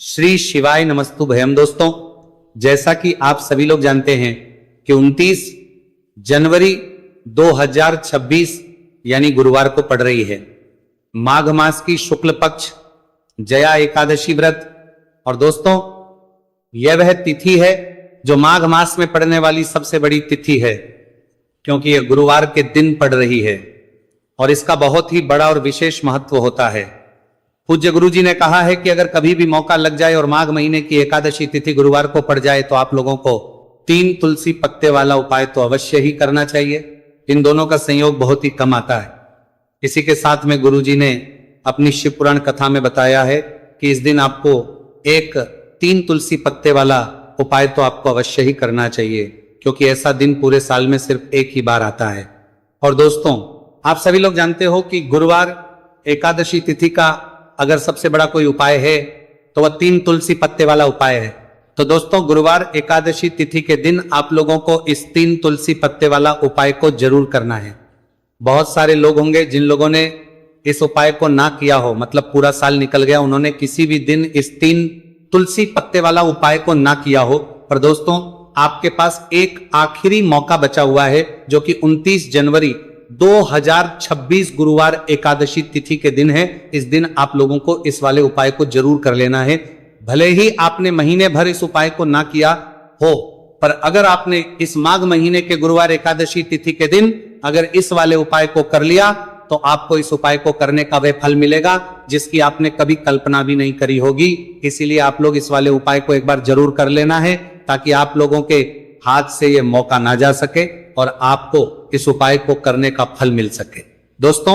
श्री शिवाय नमस्तु भयम। दोस्तों, जैसा कि आप सभी लोग जानते हैं कि 29 जनवरी 2026 यानी गुरुवार को पड़ रही है माघ मास की शुक्ल पक्ष जया एकादशी व्रत। और दोस्तों, यह वह तिथि है जो माघ मास में पड़ने वाली सबसे बड़ी तिथि है, क्योंकि यह गुरुवार के दिन पड़ रही है और इसका बहुत ही बड़ा और विशेष महत्व होता है। पूज्य गुरु जी ने कहा है कि अगर कभी भी मौका लग जाए और माघ महीने की एकादशी तिथि गुरुवार को पड़ जाए तो आप लोगों को 3 तुलसी पत्ते वाला उपाय तो अवश्य ही करना चाहिए। इन दोनों का संयोग बहुत ही कम आता है। इसी के साथ में गुरु जी ने अपनी शिव पुराण कथा में बताया है कि इस दिन आपको एक 3 तुलसी पत्ते वाला उपाय तो आपको अवश्य ही करना चाहिए, क्योंकि ऐसा दिन पूरे साल में सिर्फ एक ही बार आता है। और दोस्तों, आप सभी लोग जानते हो कि गुरुवार एकादशी तिथि का अगर सबसे बड़ा कोई उपाय है तो वह 3 तुलसी पत्ते वाला उपाय है। तो दोस्तों, गुरुवार एकादशी तिथि के दिन आप लोगों को इस 3 तुलसी पत्ते वाला उपाय को जरूर करना है। बहुत सारे लोग होंगे जिन लोगों ने इस उपाय को ना किया हो, मतलब पूरा साल निकल गया, उन्होंने किसी भी दिन इस 3 तुलसी पत्ते वाला उपाय को ना किया हो। पर दोस्तों, आपके पास एक आखिरी मौका बचा हुआ है, जो कि 29 जनवरी 2026 गुरुवार एकादशी तिथि के दिन है। इस दिन आप लोगों को इस वाले उपाय को जरूर कर लेना है। भले ही आपने महीने भर इस उपाय को ना किया हो, पर अगर आपने इस माघ महीने के गुरुवार एकादशी तिथि के दिन अगर इस वाले उपाय को कर लिया तो आपको इस उपाय को करने का वह फल मिलेगा जिसकी आपने कभी कल्पना भी नहीं करी होगी। इसीलिए आप लोग इस वाले उपाय को एक बार जरूर कर लेना है, ताकि आप लोगों के हाथ से यह मौका ना जा सके और आपको इस उपाय को करने का फल मिल सके। दोस्तों,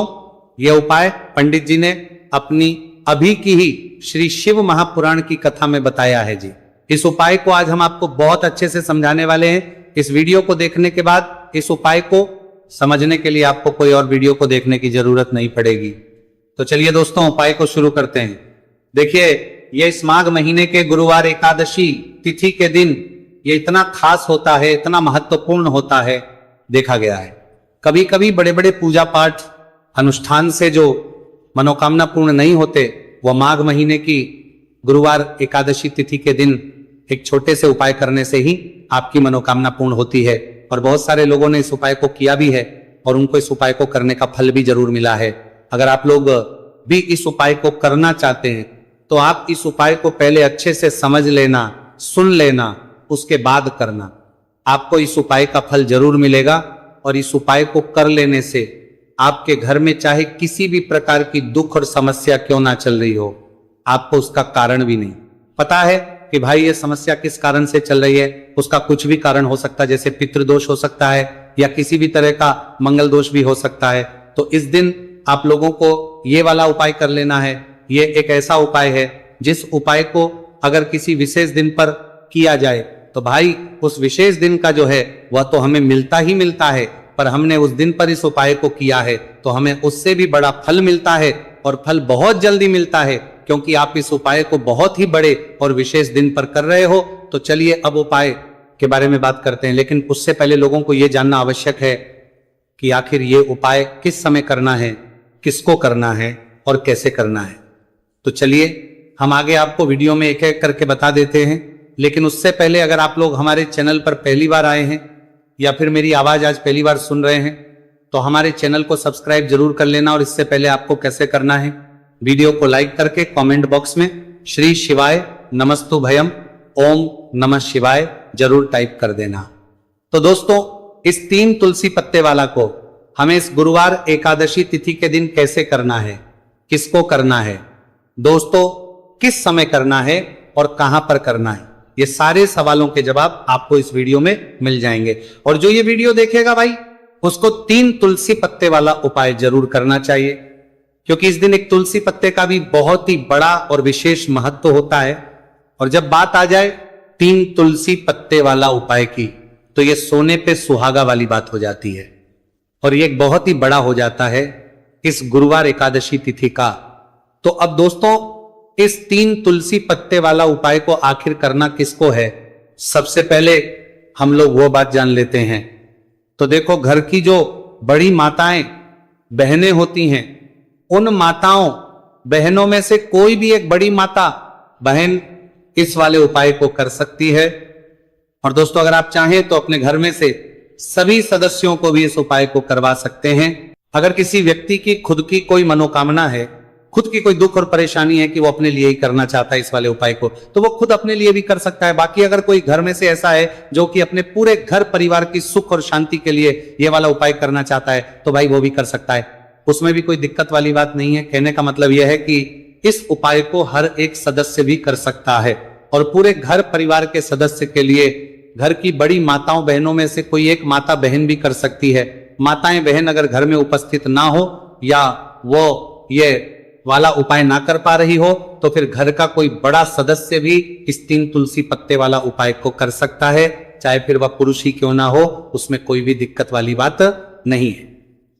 यह उपाय पंडित जी ने अपनी अभी की ही श्री शिव महापुराण की कथा में बताया है जी। इस उपाय को आज हम आपको बहुत अच्छे से समझाने वाले हैं। इस वीडियो को देखने के बाद इस उपाय को समझने के लिए आपको कोई और वीडियो को देखने की जरूरत नहीं पड़ेगी। तो चलिए दोस्तों, उपाय को शुरू करते हैं। देखिए, यह इस माघ महीने के गुरुवार एकादशी तिथि के दिन ये इतना खास होता है, इतना महत्वपूर्ण होता है, देखा गया है। कभी कभी बड़े बड़े पूजा पाठ अनुष्ठान से जो मनोकामना पूर्ण नहीं होते, वह माघ महीने की गुरुवार एकादशी तिथि के दिन एक छोटे से उपाय करने से ही आपकी मनोकामना पूर्ण होती है। और बहुत सारे लोगों ने इस उपाय को किया भी है और उनको इस उपाय को करने का फल भी जरूर मिला है। अगर आप लोग भी इस उपाय को करना चाहते हैं तो आप इस उपाय को पहले अच्छे से समझ लेना, सुन लेना, उसके बाद करना। आपको इस उपाय का फल जरूर मिलेगा। और इस उपाय को कर लेने से आपके घर में चाहे किसी भी प्रकार की दुख और समस्या क्यों ना चल रही हो, आपको उसका कारण भी नहीं पता है कि भाई ये समस्या किस कारण से चल रही है। उसका कुछ भी कारण हो सकता है, जैसे पितृदोष हो सकता है या किसी भी तरह का मंगल दोष भी हो सकता है। तो इस दिन आप लोगों को ये वाला उपाय कर लेना है। ये एक ऐसा उपाय है जिस उपाय को अगर किसी विशेष दिन पर किया जाए तो भाई उस विशेष दिन का जो है वह तो हमें मिलता ही मिलता है, पर हमने उस दिन पर इस उपाय को किया है तो हमें उससे भी बड़ा फल मिलता है, और फल बहुत जल्दी मिलता है, क्योंकि आप इस उपाय को बहुत ही बड़े और विशेष दिन पर कर रहे हो। तो चलिए अब उपाय के बारे में बात करते हैं, लेकिन उससे पहले लोगों को यह जानना आवश्यक है कि आखिर ये उपाय किस समय करना है, किसको करना है और कैसे करना है। तो चलिए हम आगे आपको वीडियो में एक एक करके बता देते हैं। लेकिन उससे पहले अगर आप लोग हमारे चैनल पर पहली बार आए हैं या फिर मेरी आवाज आज पहली बार सुन रहे हैं तो हमारे चैनल को सब्सक्राइब जरूर कर लेना। और इससे पहले आपको कैसे करना है, वीडियो को लाइक करके कमेंट बॉक्स में श्री शिवाय नमस्तु भयम ओम नमः शिवाय जरूर टाइप कर देना। तो दोस्तों, इस 3 तुलसी पत्ते वाला को हमें इस गुरुवार एकादशी तिथि के दिन कैसे करना है, किसको करना है, दोस्तों किस समय करना है और कहां पर करना है, ये सारे सवालों के जवाब आपको इस वीडियो में मिल जाएंगे। और जो ये वीडियो देखेगा भाई, उसको 3 तुलसी पत्ते वाला उपाय जरूर करना चाहिए, क्योंकि इस दिन एक तुलसी पत्ते का भी बहुत ही बड़ा और विशेष महत्व होता है। और जब बात आ जाए 3 तुलसी पत्ते वाला उपाय की, तो ये सोने पे सुहागा वाली बात हो जाती है और ये बहुत ही बड़ा हो जाता है इस गुरुवार एकादशी तिथि का। तो अब दोस्तों, इस 3 तुलसी पत्ते वाला उपाय को आखिर करना किसको है, सबसे पहले हम लोग वो बात जान लेते हैं। तो देखो, घर की जो बड़ी माताएं बहनें होती हैं, उन माताओं बहनों में से कोई भी एक बड़ी माता बहन इस वाले उपाय को कर सकती है। और दोस्तों अगर आप चाहें तो अपने घर में से सभी सदस्यों को भी इस उपाय को करवा सकते हैं। अगर किसी व्यक्ति की खुद की कोई मनोकामना है, खुद की कोई दुख और परेशानी है कि वो अपने लिए ही करना चाहता है इस वाले उपाय को, तो वो खुद अपने लिए भी कर सकता है। बाकी अगर कोई घर में से ऐसा है जो कि अपने पूरे घर परिवार की सुख और शांति के लिए ये वाला उपाय करना चाहता है, तो भाई वो भी कर सकता है, उसमें भी कोई दिक्कत वाली बात नहीं है। कहने का मतलब यह है कि इस उपाय को हर एक सदस्य भी कर सकता है और पूरे घर परिवार के सदस्य के लिए घर की बड़ी माताओं बहनों में से कोई एक माता बहन भी कर सकती है। माताएं बहन अगर घर में उपस्थित ना हो या वो ये वाला उपाय ना कर पा रही हो, तो फिर घर का कोई बड़ा सदस्य भी इस 3 तुलसी पत्ते वाला उपाय को कर सकता है, चाहे फिर वह पुरुष ही क्यों ना हो, उसमें कोई भी दिक्कत वाली बात नहीं है।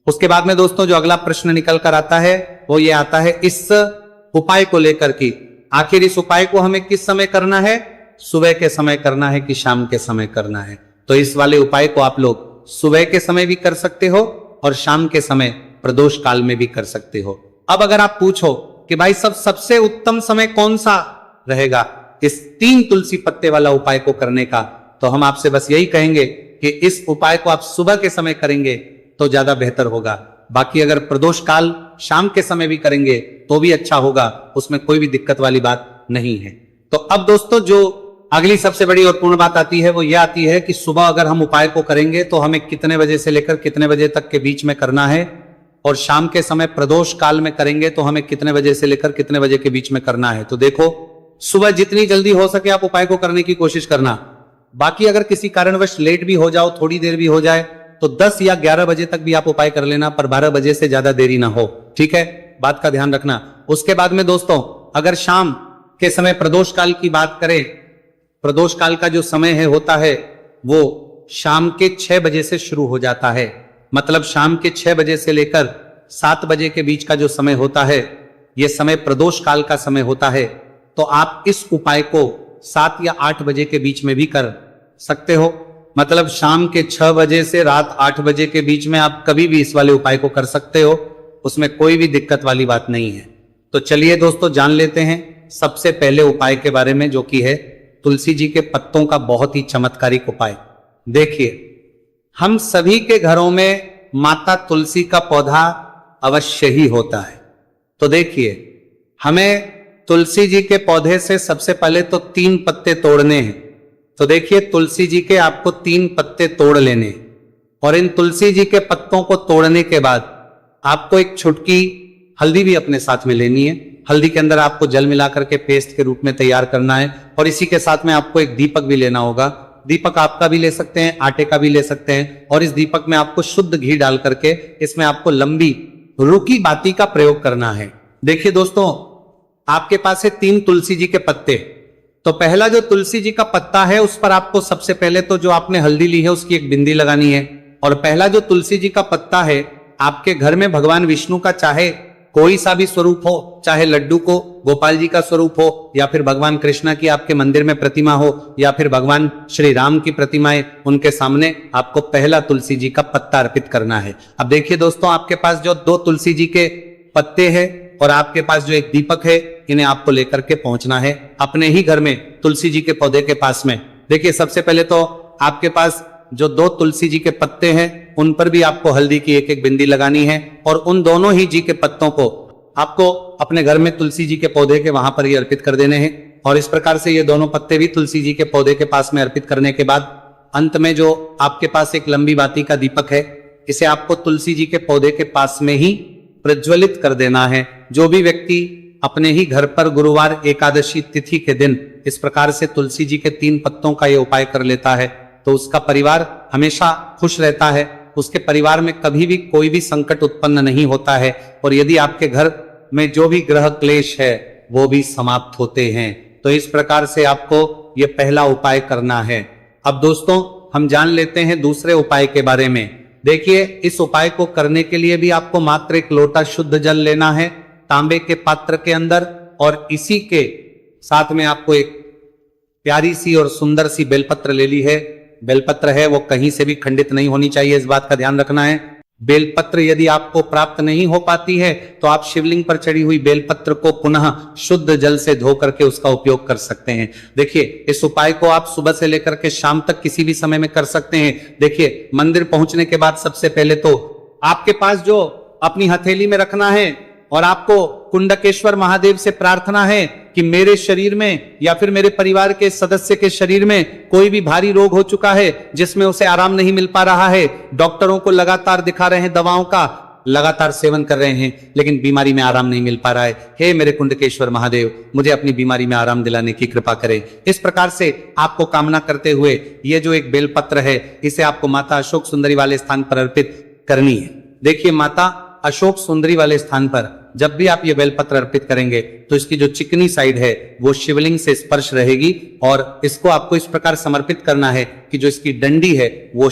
उसके बाद में दोस्तों जो अगला प्रश्न निकल कर आता है वो ये आता है इस उपाय को लेकर कि आखिर इस उपाय को हमें किस समय करना है, सुबह के समय करना है कि शाम के समय करना है। तो इस वाले उपाय को आप लोग सुबह के समय भी कर सकते हो और शाम के समय प्रदोष काल में भी कर सकते हो। अब अगर आप पूछो कि भाई सबसे उत्तम समय कौन सा रहेगा इस 3 तुलसी पत्ते वाला उपाय को करने का, तो हम आपसे बस यही कहेंगे कि इस उपाय को आप सुबह के समय करेंगे तो ज्यादा बेहतर होगा। बाकी अगर प्रदोष काल शाम के समय भी करेंगे तो भी अच्छा होगा, उसमें कोई भी दिक्कत वाली बात नहीं है। तो अब दोस्तों जो अगली सबसे बड़ी और पूर्ण बात आती है वो ये आती है कि सुबह अगर हम उपाय को करेंगे तो हमें कितने बजे से लेकर कितने बजे तक के बीच में करना है, और शाम के समय प्रदोष काल में करेंगे तो हमें कितने बजे से लेकर कितने बजे के बीच में करना है। तो देखो सुबह जितनी जल्दी हो सके आप उपाय को करने की कोशिश करना। बाकी अगर किसी कारणवश लेट भी हो जाओ, थोड़ी देर भी हो जाए, तो 10 या 11 बजे तक भी आप उपाय कर लेना, पर 12 बजे से ज्यादा देरी ना हो, ठीक है, बात का ध्यान रखना। उसके बाद में दोस्तों अगर शाम के समय प्रदोष काल की बात करें, प्रदोष काल का जो समय है होता है वो शाम के 6 बजे से शुरू हो जाता है। मतलब शाम के 6 बजे से लेकर 7 बजे के बीच का जो समय होता है यह समय प्रदोष काल का समय होता है। तो आप इस उपाय को 7 या 8 बजे के बीच में भी कर सकते हो। मतलब शाम के 6 बजे से रात 8 बजे के बीच में आप कभी भी इस वाले उपाय को कर सकते हो, उसमें कोई भी दिक्कत वाली बात नहीं है। तो चलिए दोस्तों जान लेते हैं सबसे पहले उपाय के बारे में, जो कि है तुलसी जी के पत्तों का बहुत ही चमत्कारिक उपाय। देखिए हम सभी के घरों में माता तुलसी का पौधा अवश्य ही होता है। तो देखिए हमें तुलसी जी के पौधे से सबसे पहले तो 3 पत्ते तोड़ने हैं। तो देखिए तुलसी जी के आपको 3 पत्ते तोड़ लेने हैं, और इन तुलसी जी के पत्तों को तोड़ने के बाद आपको एक छुटकी हल्दी भी अपने साथ में लेनी है। हल्दी के अंदर आपको जल मिला करके पेस्ट के रूप में तैयार करना है, और इसी के साथ में आपको एक दीपक भी लेना होगा। दीपक आपका भी ले सकते हैं, आटे का भी ले सकते हैं, और इस दीपक में आपको शुद्ध घी डाल करके इसमें आपको लंबी रुकी बाती का प्रयोग करना है। देखिए दोस्तों आपके पास है 3 तुलसी जी के पत्ते। तो पहला जो तुलसी जी का पत्ता है उस पर आपको सबसे पहले तो जो आपने हल्दी ली है उसकी एक बिंदी लगानी है। और पहला जो तुलसी जी का पत्ता है, आपके घर में भगवान विष्णु का चाहे कोई सा भी स्वरूप हो, चाहे लड्डू को गोपाल जी का स्वरूप हो, या फिर भगवान कृष्णा की आपके मंदिर में प्रतिमा हो, या फिर भगवान श्री राम की प्रतिमाएं, उनके सामने आपको पहला तुलसी जी का पत्ता अर्पित करना है। अब देखिए दोस्तों आपके पास जो 2 तुलसी जी के पत्ते हैं और आपके पास जो एक दीपक है, इन्हें आपको लेकर के पहुंचना है अपने ही घर में तुलसी जी के पौधे के पास में। देखिए सबसे पहले तो आपके पास जो 2 तुलसी जी के पत्ते हैं उन पर भी आपको हल्दी की एक एक बिंदी लगानी है, और उन दोनों ही जी के पत्तों को आपको अपने घर में तुलसी जी के पौधे के वहां पर ही अर्पित कर देने हैं। और इस प्रकार से ये दोनों पत्ते भी तुलसी जी के पौधे के पास में अर्पित करने के बाद अंत में जो आपके पास एक लंबी बाती का दीपक है, इसे आपको तुलसी जी के पौधे के पास में ही प्रज्वलित कर देना है। जो भी व्यक्ति अपने ही घर पर गुरुवार एकादशी तिथि के दिन इस प्रकार से तुलसी जी के 3 पत्तों का ये उपाय कर लेता है तो उसका परिवार हमेशा खुश रहता है, उसके परिवार में कभी भी कोई भी संकट उत्पन्न नहीं होता है, और यदि आपके घर में जो भी ग्रह क्लेश है वो भी समाप्त होते हैं। तो इस प्रकार से आपको ये पहला उपाय करना है। अब दोस्तों हम जान लेते हैं दूसरे उपाय के बारे में। देखिए इस उपाय को करने के लिए भी आपको मात्र 1 लोटा शुद्ध जल लेना है तांबे के पात्र के अंदर, और इसी के साथ में आपको एक प्यारी सी और सुंदर सी बेलपत्र ले ली है। बेलपत्र है वो कहीं से भी खंडित नहीं होनी चाहिए, इस बात का ध्यान रखना है। बेलपत्र यदि आपको प्राप्त नहीं हो पाती है तो आप शिवलिंग पर चढ़ी हुई बेलपत्र को पुनः शुद्ध जल से धो करके उसका उपयोग कर सकते हैं। देखिए, इस उपाय को आप सुबह से लेकर के शाम तक किसी भी समय में कर सकते हैं। देखिए, मंदिर पहुंचने के बाद सबसे पहले तो आपके पास जो अपनी हथेली में रखना है और आपको कुंडकेश्वर महादेव से प्रार्थना है कि मेरे शरीर में या फिर मेरे परिवार के सदस्य के शरीर में कोई भी भारी रोग हो चुका है जिसमें उसे आराम नहीं मिल पा रहा है, डॉक्टरों को लगातार दिखा रहे हैं, दवाओं का लगातार सेवन कर रहे हैं, लेकिन बीमारी में आराम नहीं मिल पा रहा है, हे मेरे कुंडकेश्वर महादेव मुझे अपनी बीमारी में आराम दिलाने की कृपा करें। इस प्रकार से आपको कामना करते हुए ये जो एक बेलपत्र है इसे आपको माता अशोक सुंदरी वाले स्थान पर अर्पित करनी है। देखिए, माता अशोक सुंदरी वाले स्थान पर जब भी आप ये बेलपत्र अर्पित करेंगे तो इसकी जो चिकनी साइड है वो शिवलिंग से स्पर्श रहेगी और इसको आपको इस प्रकार समर्पित करना है कि जो इसकी डंडी है वो